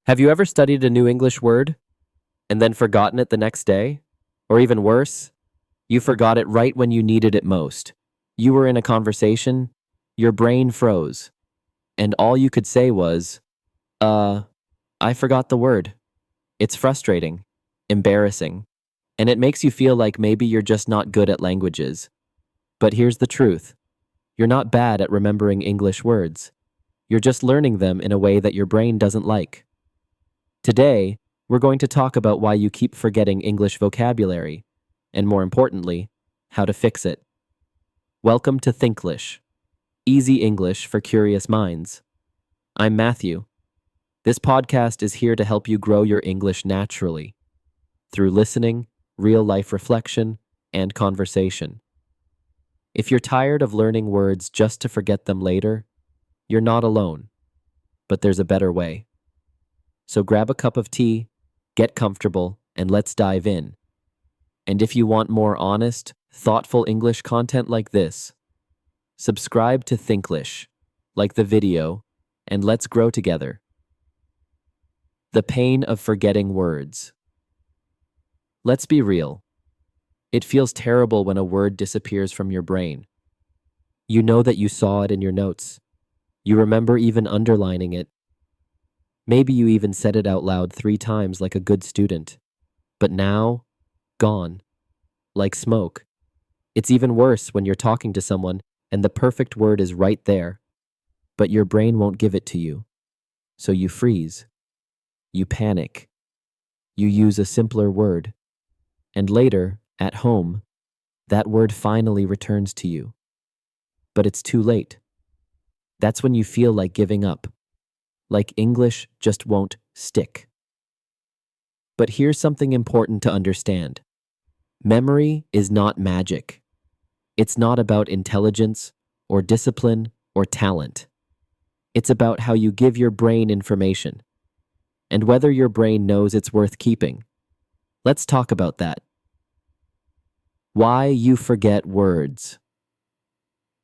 Have you ever studied a new English word and then forgotten it the next day? Or even worse, you forgot it right when you needed it most. You were in a conversation, your brain froze, and all you could say was, I forgot the word. It's frustrating, embarrassing, and it makes you feel like maybe you're just not good at languages. But here's the truth. You're not bad at remembering English words. You're just learning them in a way that your brain doesn't like. Today, we're going to talk about why you keep forgetting English vocabulary, and more importantly, how to fix it. Welcome to Thinklish, easy English for curious minds. I'm Matthew. This podcast is here to help you grow your English naturally through listening, real-life reflection, and conversation. If you're tired of learning words just to forget them later, you're not alone, but there's a better way. So grab a cup of tea, get comfortable, and let's dive in. And if you want more honest, thoughtful English content like this, subscribe to Thinklish, like the video, and let's grow together. The pain of forgetting words. Let's be real. It feels terrible when a word disappears from your brain. You know that you saw it in your notes. You remember even underlining it. Maybe you even said it out loud 3 times like a good student. But now, gone. Like smoke. It's even worse when you're talking to someone and the perfect word is right there, but your brain won't give it to you. So you freeze. You panic. You use a simpler word. And later, at home, that word finally returns to you. But it's too late. That's when you feel like giving up. Like English just won't stick. But here's something important to understand. Memory is not magic. It's not about intelligence or discipline or talent. It's about how you give your brain information and whether your brain knows it's worth keeping. Let's talk about that. Why you forget words.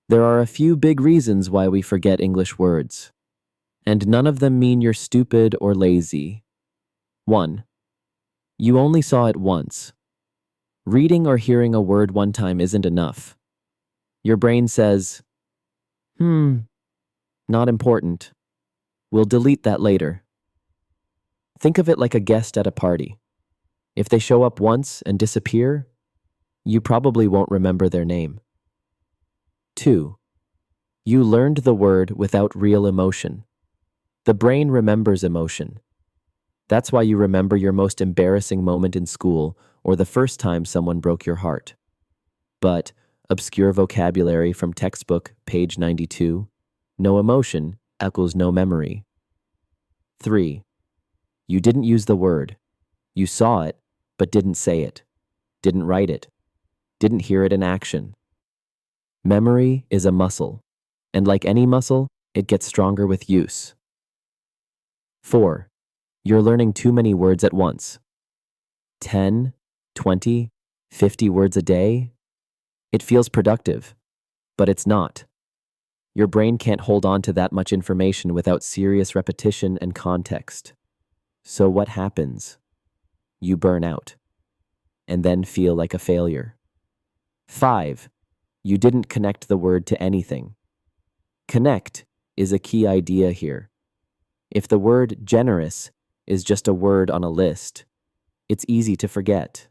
There are a few big reasons why we forget English words, and none of them mean you're stupid or lazy. 1. You only saw it once. Reading or hearing a word one time isn't enough. Your brain says, not important. We'll delete that later. Think of it like a guest at a party. If they show up once and disappear, you probably won't remember their name. 2. You learned the word without real emotion. The brain remembers emotion. That's why you remember your most embarrassing moment in school or the first time someone broke your heart. But obscure vocabulary from textbook, page 92, no emotion equals no memory. 3. You didn't use the word. You saw it, but didn't say it, didn't write it, didn't hear it in action. Memory is a muscle, and like any muscle, it gets stronger with use. 4. You're learning too many words at once. 10, 20, 50 words a day? It feels productive, but it's not. Your brain can't hold on to that much information without serious repetition and context. So what happens? You burn out, and then feel like a failure. 5. You didn't connect the word to anything. Connect is a key idea here. If the word generous is just a word on a list, it's easy to forget.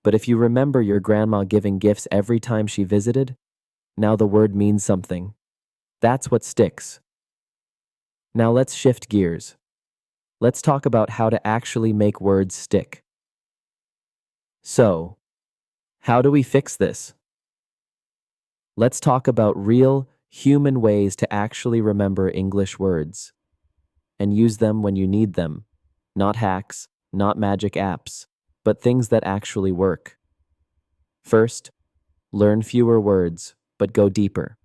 But if you remember your grandma giving gifts every time she visited, now the word means something. That's what sticks. Now let's shift gears. Let's talk about how to actually make words stick. So, how do we fix this? Let's talk about real, human ways to actually remember English words and use them when you need them. Not hacks, not magic apps, but things that actually work. First, learn fewer words, but go deeper.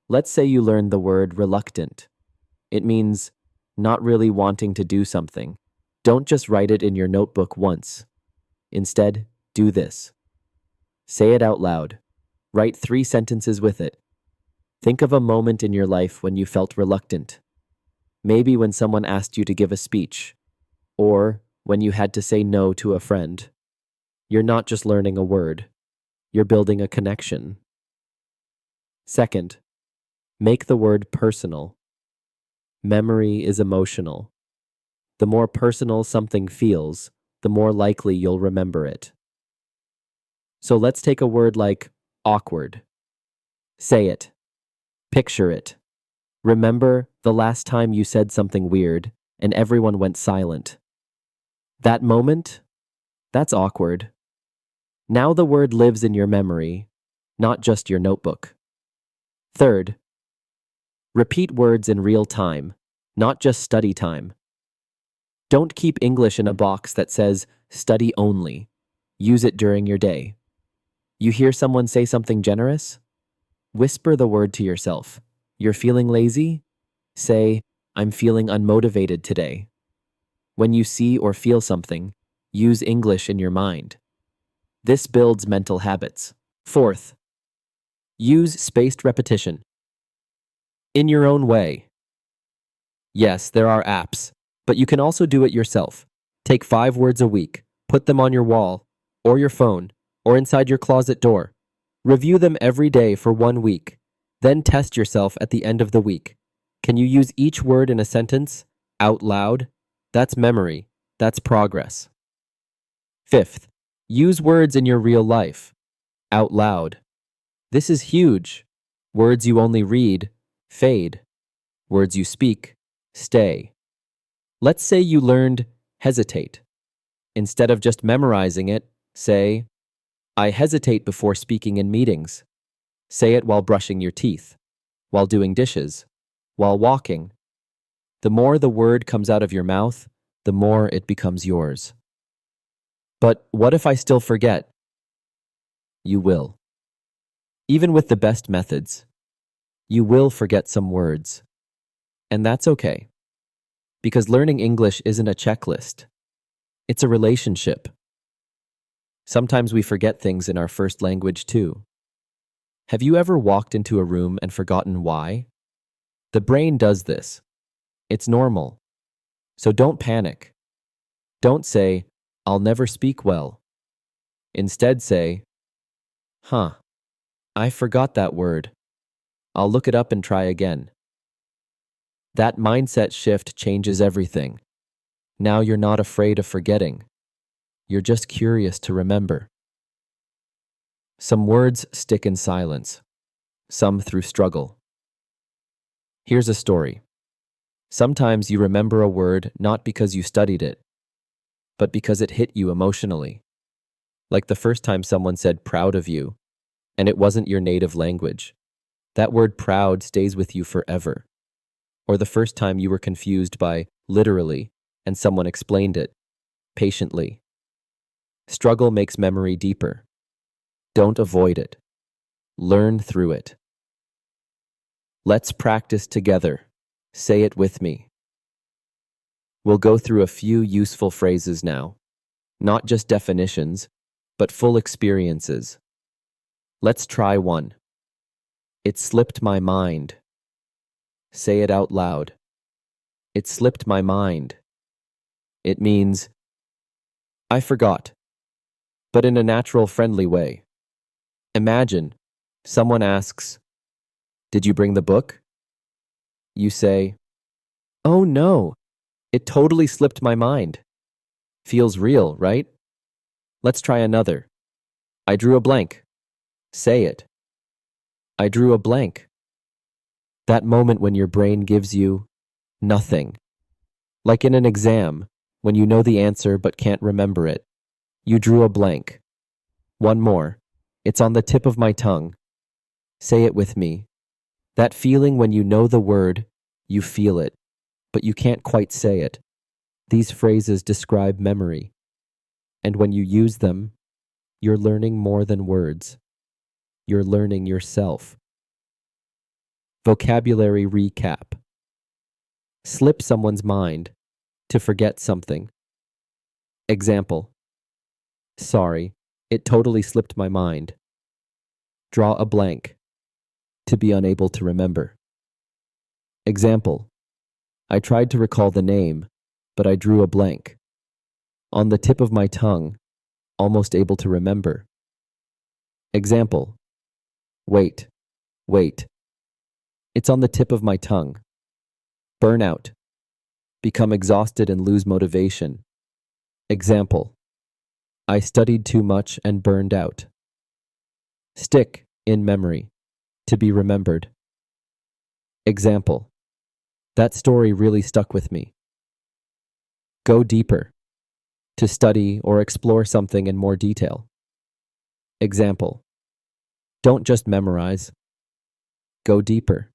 Let's say you learned the word reluctant. It means not really wanting to do something. Don't just write it in your notebook once. Instead, do this. Say it out loud. Write 3 sentences with it. Think of a moment in your life when you felt reluctant. Maybe when someone asked you to give a speech, or when you had to say no to a friend. You're not just learning a word, you're building a connection. Second, make the word personal. Memory is emotional. The more personal something feels, the more likely you'll remember it. So let's take a word like awkward. Say it. Picture it. Remember the last time you said something weird and everyone went silent. That moment? That's awkward. Now the word lives in your memory, not just your notebook. Third, repeat words in real time, not just study time. Don't keep English in a box that says study only. Use it during your day. You hear someone say something generous? Whisper the word to yourself. You're feeling lazy? Say, I'm feeling unmotivated today. When you see or feel something, use English in your mind. This builds mental habits. Fourth, use spaced repetition. In your own way. Yes, there are apps, but you can also do it yourself. Take 5 words a week, put them on your wall, or your phone, or inside your closet door. Review them every day for 1 week. Then test yourself at the end of the week. Can you use each word in a sentence, out loud? That's memory. That's progress. Fifth, use words in your real life, out loud. This is huge. Words you only read, fade. Words you speak, stay. Let's say you learned hesitate. Instead of just memorizing it, say, I hesitate before speaking in meetings. Say it while brushing your teeth, while doing dishes, while walking. The more the word comes out of your mouth, the more it becomes yours. But what if I still forget? You will. Even with the best methods, you will forget some words. And that's okay. Because learning English isn't a checklist. It's a relationship. Sometimes we forget things in our first language too. Have you ever walked into a room and forgotten why? The brain does this. It's normal. So don't panic. Don't say, I'll never speak well. Instead say, I forgot that word. I'll look it up and try again. That mindset shift changes everything. Now you're not afraid of forgetting. You're just curious to remember. Some words stick in silence, some through struggle. Here's a story. Sometimes you remember a word not because you studied it, but because it hit you emotionally. Like the first time someone said proud of you, and it wasn't your native language. That word proud stays with you forever. Or the first time you were confused by literally, and someone explained it patiently. Struggle makes memory deeper. Don't avoid it. Learn through it. Let's practice together. Say it with me. We'll go through a few useful phrases now. Not just definitions, but full experiences. Let's try one. It slipped my mind. Say it out loud. It slipped my mind. It means, I forgot, but in a natural, friendly way. Imagine, someone asks, did you bring the book? You say, oh no, it totally slipped my mind. Feels real, right? Let's try another. I drew a blank. Say it. I drew a blank. That moment when your brain gives you nothing. Like in an exam, when you know the answer but can't remember it. You drew a blank. One more. It's on the tip of my tongue. Say it with me. That feeling when you know the word, you feel it, but you can't quite say it. These phrases describe memory. And when you use them, you're learning more than words. You're learning yourself. Vocabulary recap. Slip someone's mind, to forget something. Example. Sorry, it totally slipped my mind. Draw a blank. To be unable to remember. Example. I tried to recall the name, but I drew a blank. On the tip of my tongue, almost able to remember. Example. Wait, wait. It's on the tip of my tongue. Burnout. Become exhausted and lose motivation. Example. I studied too much and burned out. Stick, in memory. To be remembered. Example. That story really stuck with me. Go deeper. To study or explore something in more detail. Example. Don't just memorize. Go deeper.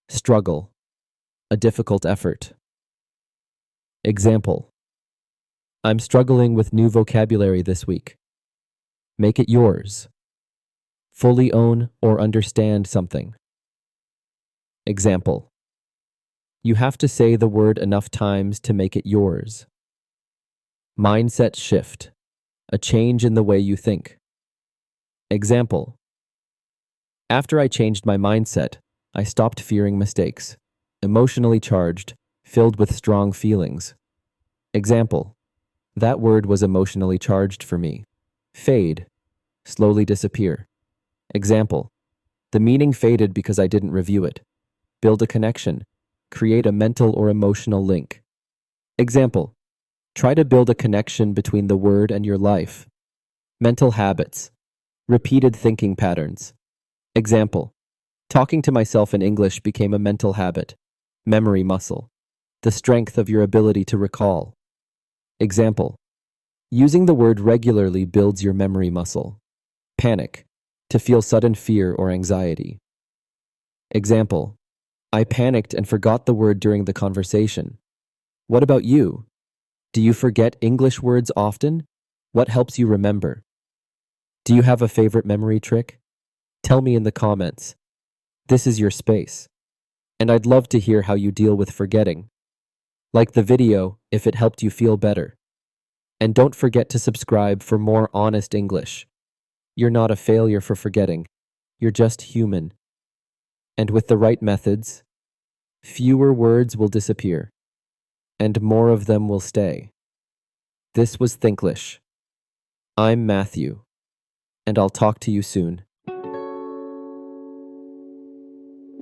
Struggle. A difficult effort. Example. I'm struggling with new vocabulary this week. Make it yours. Fully own or understand something. Example. You have to say the word enough times to make it yours. Mindset shift. A change in the way you think. Example. After I changed my mindset, I stopped fearing mistakes. Emotionally charged, filled with strong feelings. Example. That word was emotionally charged for me. Fade. Slowly disappear. Example. The meaning faded because I didn't review it. Build a connection. Create a mental or emotional link. Example. Try to build a connection between the word and your life. Mental habits. Repeated thinking patterns. Example. Talking to myself in English became a mental habit. Memory muscle. The strength of your ability to recall. Example. Using the word regularly builds your memory muscle. Panic. To feel sudden fear or anxiety. Example. I panicked and forgot the word during the conversation. What about you? Do you forget English words often? What helps you remember? Do you have a favorite memory trick? Tell me in the comments. This is your space. And I'd love to hear how you deal with forgetting. Like the video if it helped you feel better. And don't forget to subscribe for more honest English. You're not a failure for forgetting. You're just human. And with the right methods, fewer words will disappear, and more of them will stay. This was Thinklish. I'm Matthew, and I'll talk to you soon.